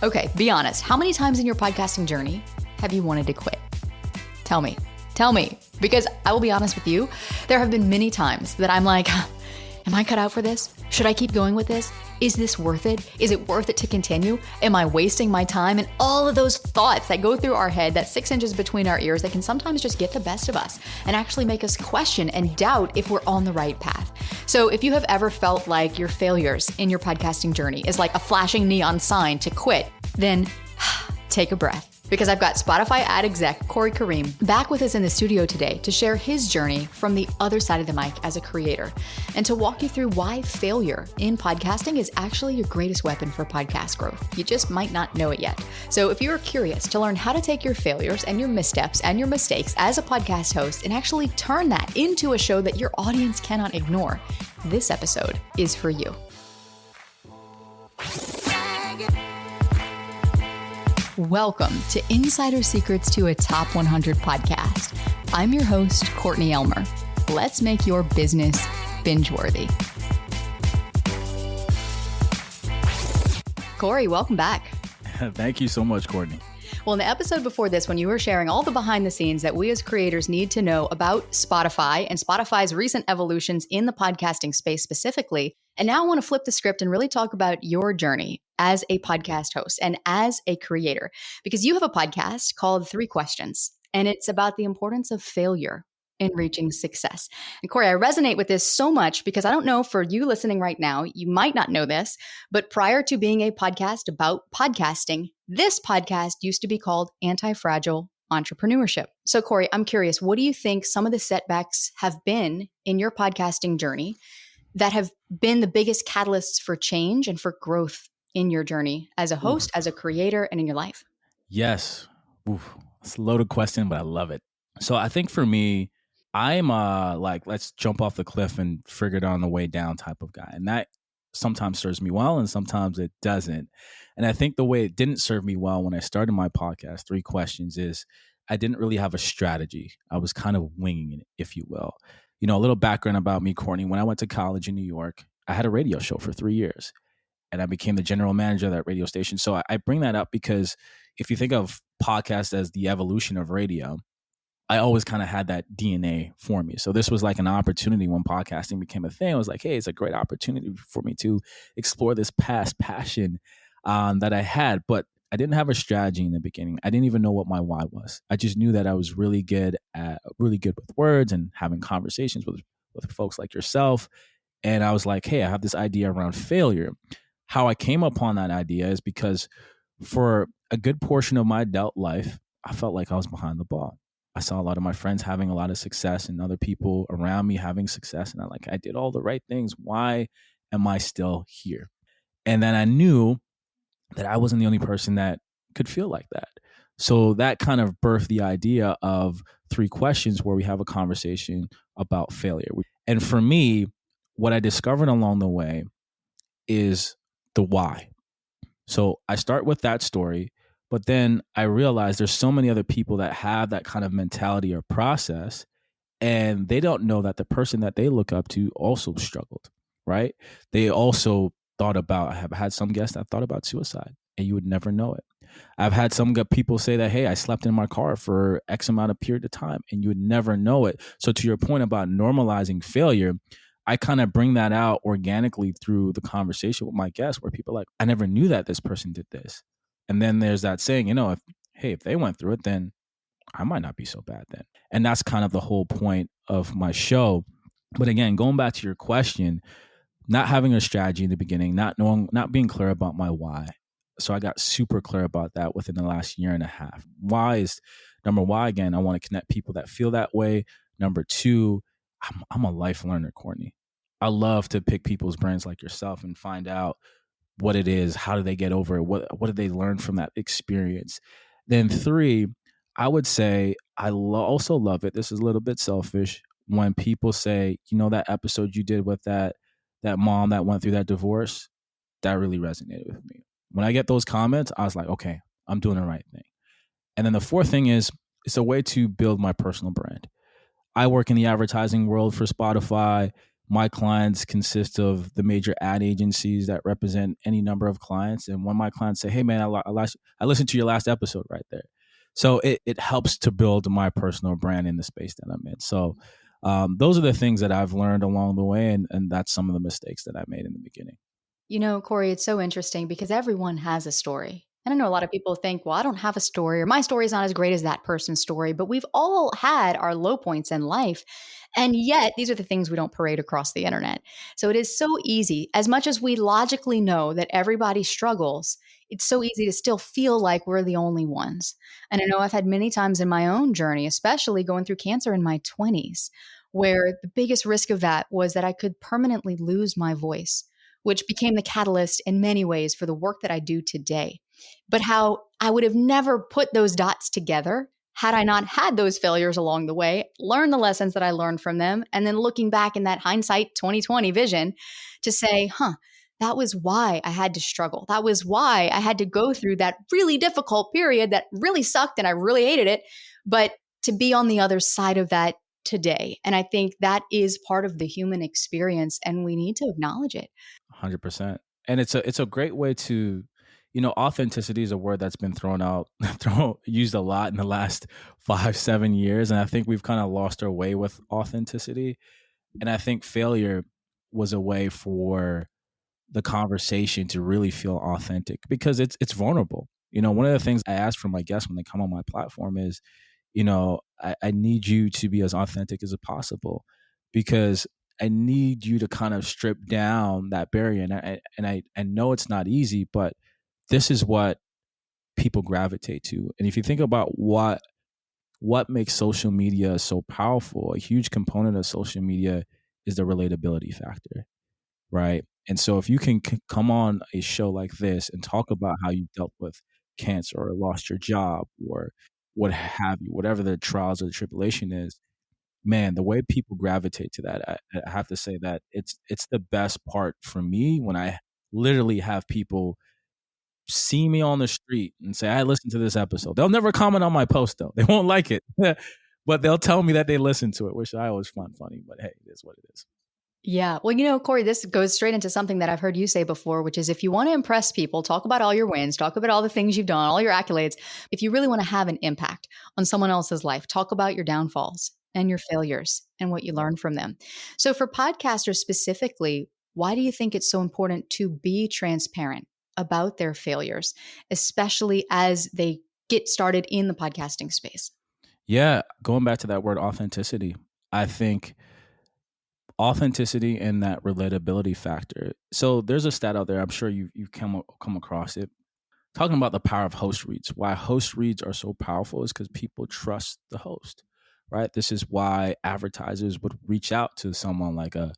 Okay, be honest. How many times in your podcasting journey have you wanted to quit? Tell me, because I will be honest with you. There have been many times that I'm like, am I cut out for this? Should I keep going with this? Is this worth it? Is it worth it to continue? Am I wasting my time? And all of those thoughts that go through our head, that 6 inches between our ears, that can sometimes just get the best of us and actually make us question and doubt if we're on the right path. So if you have ever felt like your failures in your podcasting journey is like a flashing neon sign to quit, then take a breath. Because I've got Spotify ad exec Corey Kareem back with us in the studio today to share his journey from the other side of the mic as a creator and to walk you through why failure in podcasting is actually your greatest weapon for podcast growth. You just might not know it yet. So if you're curious to learn how to take your failures and your missteps and your mistakes as a podcast host and actually turn that into a show that your audience cannot ignore, this episode is for you. Welcome to Insider Secrets to a Top 100 podcast. I'm your host, Courtney Elmer. Let's make your business binge-worthy. Corey, welcome back. Thank you so much, Courtney. Well, in the episode before this, when you were sharing all the behind the scenes that we as creators need to know about Spotify and Spotify's recent evolutions in the podcasting space specifically, and now I want to flip the script and really talk about your journey as a podcast host and as a creator, because you have a podcast called 3 Questions, and it's about the importance of failure in reaching success. And Corey, I resonate with this so much because I don't know, for you listening right now, you might not know this, but prior to being a podcast about podcasting, this podcast used to be called Anti-Fragile Entrepreneurship. So Corey, I'm curious, what do you think some of the setbacks have been in your podcasting journey that have been the biggest catalysts for change and for growth in your journey as a host, as a creator, and in your life? Yes. It's a loaded question, but I love it. So I think for me, I'm like, let's jump off the cliff and figure it out on the way down type of guy. And that sometimes serves me well and sometimes it doesn't. And I think the way it didn't serve me well when I started my podcast, 3 Questions, is I didn't really have a strategy. I was kind of winging it, if you will. You know, a little background about me, Courtney. When I went to college in New York, I had a radio show for 3 years. And I became the general manager of that radio station. So I bring that up because if you think of podcasts as the evolution of radio, I always kind of had that DNA for me. So this was like an opportunity when podcasting became a thing. I was like, hey, it's a great opportunity for me to explore this past passion that I had. But I didn't have a strategy in the beginning. I didn't even know what my why was. I just knew that I was really good with words and having conversations with folks like yourself. And I was like, hey, I have this idea around failure. How I came upon that idea is because for a good portion of my adult life, I felt like I was behind the ball. I saw a lot of my friends having a lot of success and other people around me having success. And I did all the right things. Why am I still here? And then I knew that I wasn't the only person that could feel like that. So that kind of birthed the idea of 3 Questions where we have a conversation about failure. And for me, what I discovered along the way is the why. So I start with that story, but then I realize there's so many other people that have that kind of mentality or process, and they don't know that the person that they look up to also struggled, right? They also thought about, I have had some guests that thought about suicide, and you would never know it. I've had some people say that, hey, I slept in my car for X amount of period of time, and you would never know it. So to your point about normalizing failure, I kind of bring that out organically through the conversation with my guests where people are like, I never knew that this person did this. And then there's that saying, if they went through it, then I might not be so bad then. And that's kind of the whole point of my show. But again, going back to your question, not having a strategy in the beginning, not being clear about my why. So I got super clear about that within the last year and a half. Why is number one, again, I want to connect people that feel that way. Number 2, I'm a life learner, Courtney. I love to pick people's brains like yourself and find out what it is. How do they get over it? What did they learn from that experience? Then 3, I would say I also love it. This is a little bit selfish when people say, that episode you did with that mom that went through that divorce, that really resonated with me. When I get those comments, I was like, okay, I'm doing the right thing. And then the 4th thing is it's a way to build my personal brand. I work in the advertising world for Spotify. my clients consist of the major ad agencies that represent any number of clients. And when my clients say, hey, man, I listened to your last episode right there. So it helps to build my personal brand in the space that I'm in. So those are the things that I've learned along the way. And that's some of the mistakes that I made in the beginning. You know, Corey, it's so interesting because everyone has a story. And I know a lot of people think, well, I don't have a story or my story is not as great as that person's story, but we've all had our low points in life. And yet, these are the things we don't parade across the internet. So it is so easy, as much as we logically know that everybody struggles, it's so easy to still feel like we're the only ones. And I know I've had many times in my own journey, especially going through cancer in my 20s, where the biggest risk of that was that I could permanently lose my voice, which became the catalyst in many ways for the work that I do today. But how I would have never put those dots together had I not had those failures along the way, learn the lessons that I learned from them, and then looking back in that hindsight 2020 vision to say, that was why I had to struggle. That was why I had to go through that really difficult period that really sucked and I really hated it. But to be on the other side of that today. And I think that is part of the human experience and we need to acknowledge it. 100%. And it's a great way to, authenticity is a word that's been used a lot in the last 5-7 years. And I think we've kind of lost our way with authenticity. And I think failure was a way for the conversation to really feel authentic because it's vulnerable. One of the things I ask from my guests when they come on my platform is, I need you to be as authentic as possible because I need you to kind of strip down that barrier. And I know it's not easy, but this is what people gravitate to. And if you think about what makes social media so powerful, a huge component of social media is the relatability factor, right? And so if you can come on a show like this and talk about how you dealt with cancer or lost your job or what have you, whatever the trials or the tribulation is, man, the way people gravitate to that, I have to say that it's the best part for me when I literally have people see me on the street and say, I listened to this episode. They'll never comment on my post though. They won't like it, but they'll tell me that they listened to it, which I always find funny, but hey, it is what it is. Yeah. Well, you know, Corey, this goes straight into something that I've heard you say before, which is if you want to impress people, talk about all your wins, talk about all the things you've done, all your accolades. If you really want to have an impact on someone else's life, talk about your downfalls and your failures and what you learned from them. So, for podcasters specifically, why do you think it's so important to be transparent about their failures, especially as they get started in the podcasting space? Yeah. Going back to that word authenticity, I think authenticity and that relatability factor. So there's a stat out there. I'm sure you've come across it, talking about the power of host reads. Why host reads are so powerful is because people trust the host, right? This is why advertisers would reach out to someone like a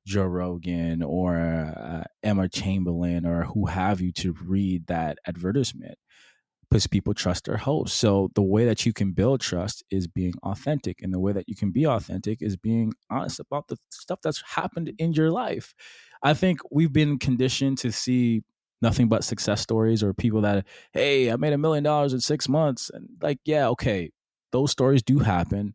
Joe Rogan or Emma Chamberlain or who have you to read that advertisement because people trust their host. So the way that you can build trust is being authentic. And the way that you can be authentic is being honest about the stuff that's happened in your life. I think we've been conditioned to see nothing but success stories or people that, hey, I made $1 million in 6 months. And like, yeah, okay, those stories do happen,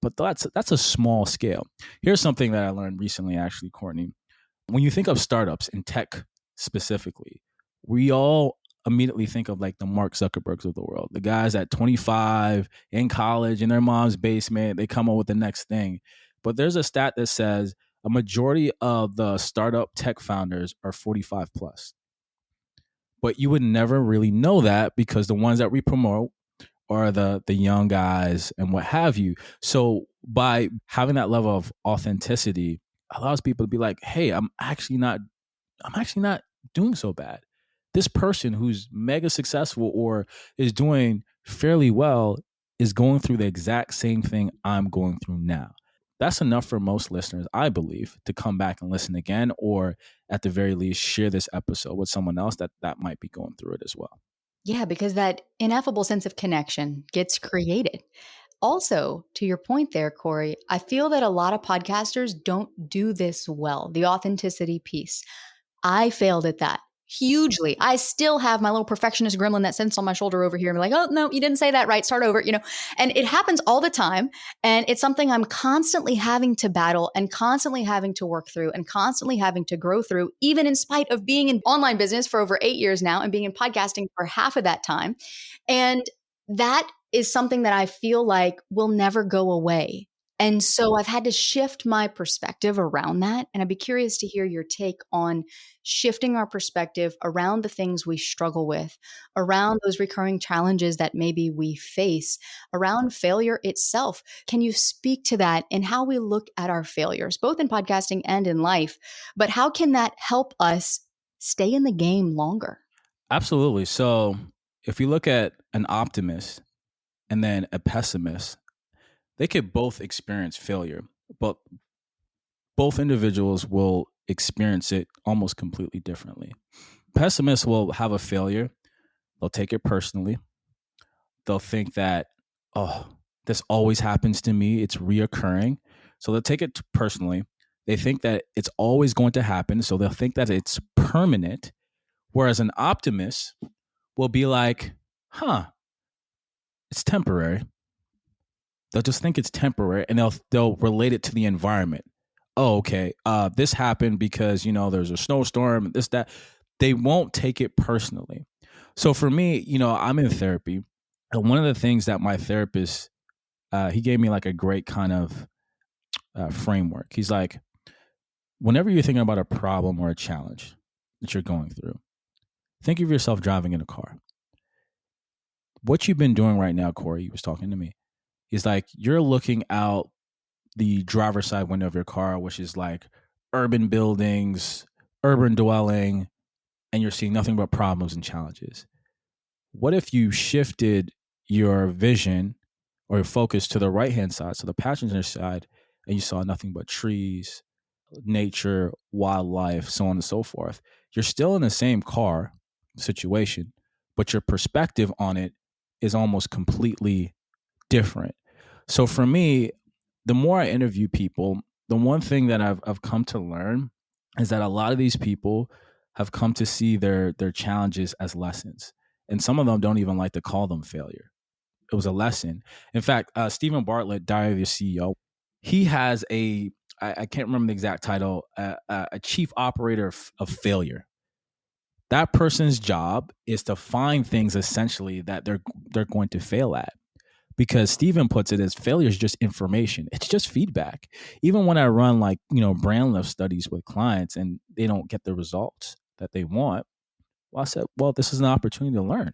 but that's a small scale. Here's something that I learned recently, actually, Courtney. When you think of startups in tech specifically, we all immediately think of like the Mark Zuckerbergs of the world, the guys at 25 in college in their mom's basement, they come up with the next thing. But there's a stat that says a majority of the startup tech founders are 45 plus. But you would never really know that because the ones that we promote are the young guys and what have you. So by having that level of authenticity allows people to be like, hey, I'm actually not doing so bad. This person who's mega successful or is doing fairly well is going through the exact same thing I'm going through now. That's enough for most listeners, I believe, to come back and listen again, or at the very least, share this episode with someone else that might be going through it as well. Yeah, because that ineffable sense of connection gets created. Also, to your point there, Corey, I feel that a lot of podcasters don't do this well, the authenticity piece. I failed at that hugely. I still have my little perfectionist gremlin that sits on my shoulder over here and be like, oh, no, you didn't say that right. Start over, and it happens all the time. And it's something I'm constantly having to battle and constantly having to work through and constantly having to grow through, even in spite of being in online business for over 8 years now and being in podcasting for half of that time. And that is something that I feel like will never go away. And so I've had to shift my perspective around that. And I'd be curious to hear your take on shifting our perspective around the things we struggle with, around those recurring challenges that maybe we face, around failure itself. Can you speak to that and how we look at our failures, both in podcasting and in life? But how can that help us stay in the game longer? Absolutely. So if you look at an optimist and then a pessimist, they could both experience failure, but both individuals will experience it almost completely differently. Pessimists will have a failure. They'll take it personally. They'll think that, oh, this always happens to me. It's reoccurring. So they'll take it personally. They think that it's always going to happen. So they'll think that it's permanent. Whereas an optimist will be like, it's temporary. They'll just think it's temporary and they'll relate it to the environment. Oh, okay. This happened because, there's a snowstorm, this, that. They won't take it personally. So for me, I'm in therapy. And one of the things that my therapist, he gave me like a great kind of framework. He's like, whenever you're thinking about a problem or a challenge that you're going through, think of yourself driving in a car. What you've been doing right now, Corey, he was talking to me. He's like, you're looking out the driver's side window of your car, which is like urban buildings, urban dwelling, and you're seeing nothing but problems and challenges. What if you shifted your vision or your focus to the right-hand side, so the passenger side, and you saw nothing but trees, nature, wildlife, so on and so forth? You're still in the same car situation, but your perspective on it is almost completely different. So for me, the more I interview people, the one thing that I've come to learn is that a lot of these people have come to see their challenges as lessons. And some of them don't even like to call them failure. It was a lesson. In fact, Stephen Bartlett, Diary of the CEO, he has I can't remember the exact title, a chief operator of failure. That person's job is to find things essentially that they're going to fail at. Because Stephen puts it as failure is just information. It's just feedback. Even when I run brand lift studies with clients and they don't get the results that they want, well, I said, well, this is an opportunity to learn.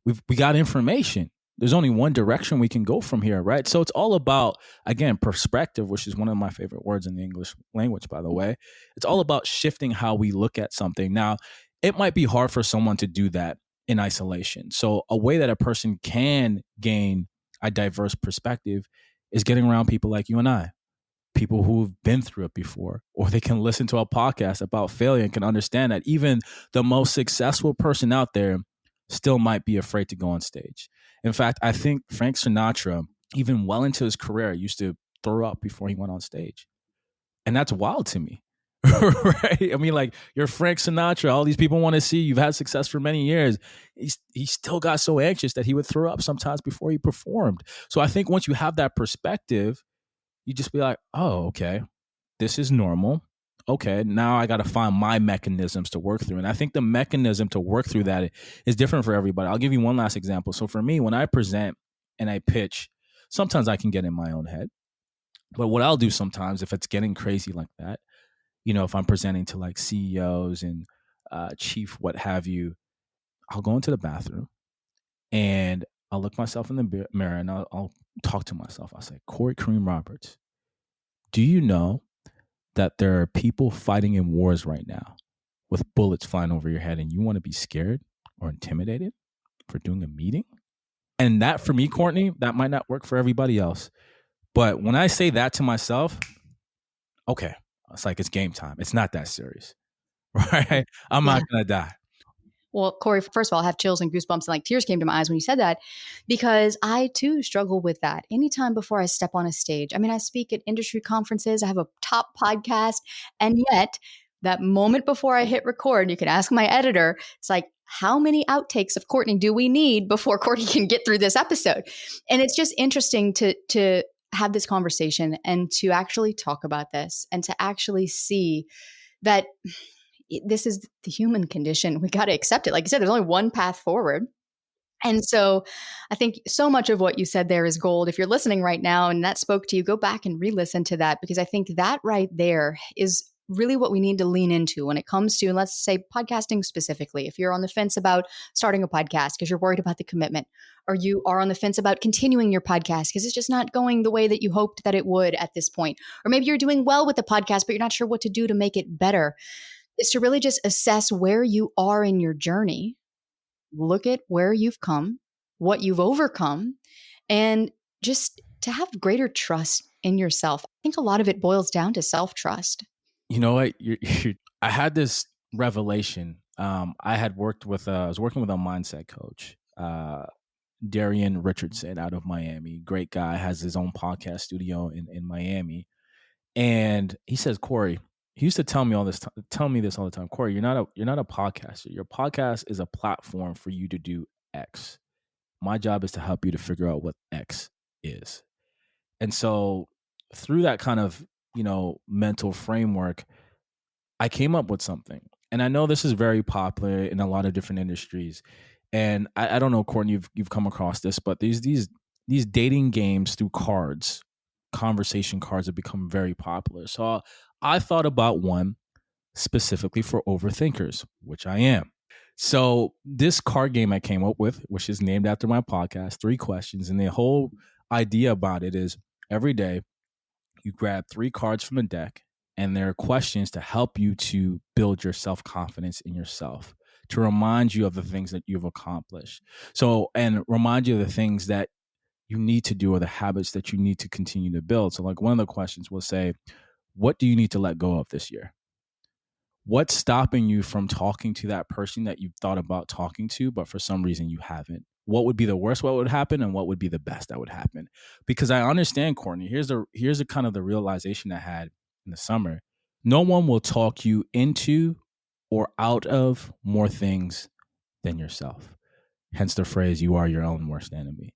We got information. There's only one direction we can go from here, right? So it's all about, again, perspective, which is one of my favorite words in the English language, by the way. It's all about shifting how we look at something. Now, it might be hard for someone to do that in isolation. So a way that a person can gain a diverse perspective is getting around people like you and I, people who've been through it before, or they can listen to a podcast about failure and can understand that even the most successful person out there still might be afraid to go on stage. In fact, I think Frank Sinatra, even well into his career, used to throw up before he went on stage. And that's wild to me. Right? I mean, like, you're Frank Sinatra. All these people want to see you. You've had success for many years. He still got so anxious that he would throw up sometimes before he performed. So I think once you have that perspective, you just be like, oh, okay, this is normal. Okay, now I got to find my mechanisms to work through. And I think the mechanism to work through that is different for everybody. I'll give you one last example. So for me, when I present and I pitch, sometimes I can get in my own head. But what I'll do sometimes, if it's getting crazy like that, if I'm presenting to like CEOs and chief, what have you, I'll go into the bathroom and I'll look myself in the mirror and I'll talk to myself. I'll say, Corey Kareem Roberts, do you know that there are people fighting in wars right now with bullets flying over your head and you want to be scared or intimidated for doing a meeting? And that, for me, Courtney, that might not work for everybody else. But when I say that to myself, okay, it's like it's game time. It's not that serious, right? I'm not going to die. Well, Corey, first of all, I have chills and goosebumps and like tears came to my eyes when you said that, because I too struggle with that anytime before I step on a stage. I mean, I speak at industry conferences, I have a top podcast, and yet that moment before I hit record, you can ask my editor, it's like, how many outtakes of Courtney do we need before Courtney can get through this episode? And it's just interesting to have this conversation and to actually talk about this and to actually see that this is the human condition. We got to accept it. Like you said, there's only one path forward. And so I think so much of what you said there is gold. If you're listening right now and that spoke to you, go back and re-listen to that, because I think that right there is really what we need to lean into when it comes to, let's say, podcasting specifically. If you're on the fence about starting a podcast because you're worried about the commitment, or you are on the fence about continuing your podcast because it's just not going the way that you hoped that it would at this point, or maybe you're doing well with the podcast, but you're not sure what to do to make it better, is to really just assess where you are in your journey. Look at where you've come, what you've overcome, and just to have greater trust in yourself. I think a lot of it boils down to self-trust. You know what? I had this revelation. I was working with a mindset coach, Darian Richardson out of Miami. Great guy, has his own podcast studio in Miami. And he says, Corey, he used to tell me this all the time. Corey, you're not a podcaster. Your podcast is a platform for you to do X. My job is to help you to figure out what X is. And so through that kind of, mental framework, I came up with something. And I know this is very popular in a lot of different industries. And I don't know, Courtney, you've come across this, but these dating games through cards, conversation cards, have become very popular. So I thought about one specifically for overthinkers, which I am. So this card game I came up with, which is named after my podcast, 3 questions. And the whole idea about it is every day you grab 3 cards from a deck, and there are questions to help you to build your self-confidence in yourself, to remind you of the things that you've accomplished. So, and remind you of the things that you need to do or the habits that you need to continue to build. So like one of the questions will say, what do you need to let go of this year? What's stopping you from talking to that person that you've thought about talking to, but for some reason you haven't? What would be the worst what would happen, and what would be the best that would happen? Because I understand, Courtney, here's the kind of the realization I had in the summer. No one will talk you into or out of more things than yourself. Hence the phrase, you are your own worst enemy.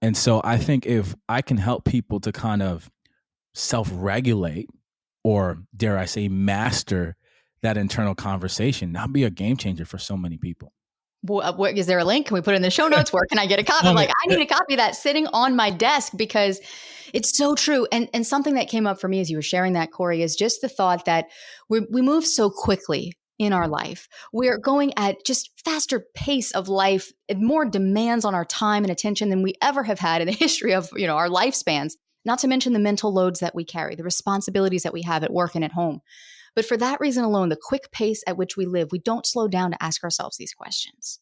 And so I think if I can help people to kind of self-regulate, or dare I say master that internal conversation, that'd be a game changer for so many people. Is there a link? Can we put it in the show notes? Where can I get a copy? Like, I need a copy of that sitting on my desk, because it's so true. And something that came up for me as you were sharing that, Corey, is just the thought that we move so quickly in our life. We're going at just faster pace of life, and more demands on our time and attention than we ever have had in the history of, our lifespans. Not to mention the mental loads that we carry, the responsibilities that we have at work and at home. But for that reason alone, the quick pace at which we live, we don't slow down to ask ourselves these questions.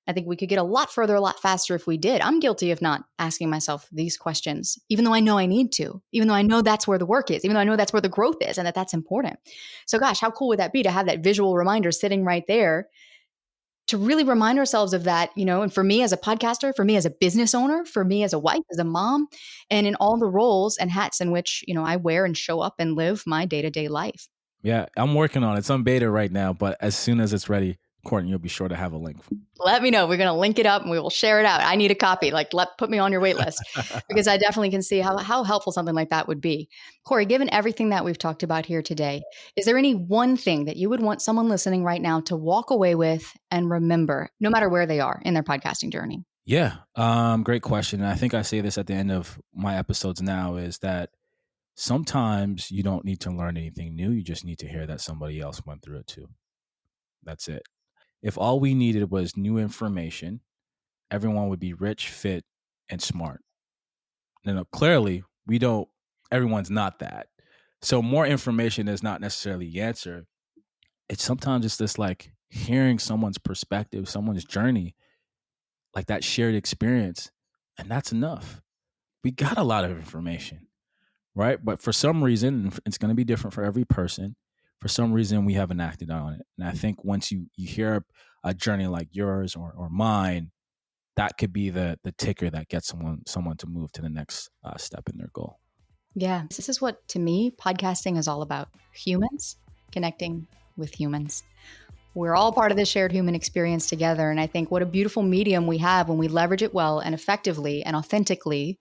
I think we could get a lot further, a lot faster if we did. I'm guilty of not asking myself these questions, even though I know I need to, even though I know that's where the work is, even though I know that's where the growth is, and that's important. So gosh, how cool would that be to have that visual reminder sitting right there, to really remind ourselves of that, and for me as a podcaster, for me as a business owner, for me as a wife, as a mom, and in all the roles and hats in which, I wear and show up and live my day-to-day life. Yeah, I'm working on it. It's on beta right now, but as soon as it's ready, Courtney, you'll be sure to have a link. Let me know. We're going to link it up and we will share it out. I need a copy. Put me on your wait list, because I definitely can see how helpful something like that would be. Corey, given everything that we've talked about here today, is there any one thing that you would want someone listening right now to walk away with and remember, no matter where they are in their podcasting journey? Yeah, great question. And I think I say this at the end of my episodes now, is that sometimes you don't need to learn anything new. You just need to hear that somebody else went through it too. That's it. If all we needed was new information, everyone would be rich, fit, and smart. Now, clearly, everyone's not that. So more information is not necessarily the answer. Sometimes it's just like hearing someone's perspective, someone's journey, like that shared experience, and that's enough. We got a lot of information, right? But for some reason, it's going to be different for every person. For some reason, we haven't acted on it. And I think once you hear a journey like yours or mine, that could be the ticker that gets someone to move to the next step in their goal. Yeah, this is what, to me, podcasting is all about. Humans connecting with humans. We're all part of this shared human experience together. And I think what a beautiful medium we have when we leverage it well and effectively and authentically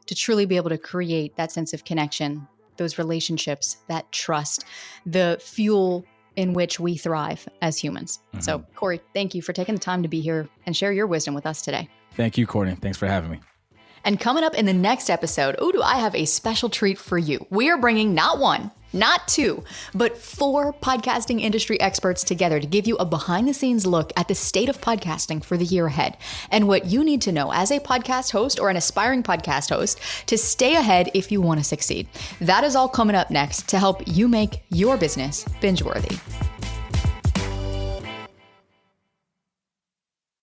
to truly be able to create that sense of connection, those relationships, that trust, the fuel in which we thrive as humans. So, Corey, thank you for taking the time to be here and share your wisdom with us today. Thank you, Courtney. Thanks for having me. And coming up in the next episode, do I have a special treat for you. We are bringing not one, not two, but 4 podcasting industry experts together to give you a behind the scenes look at the state of podcasting for the year ahead and what you need to know as a podcast host or an aspiring podcast host to stay ahead if you want to succeed. That is all coming up next to help you make your business binge worthy.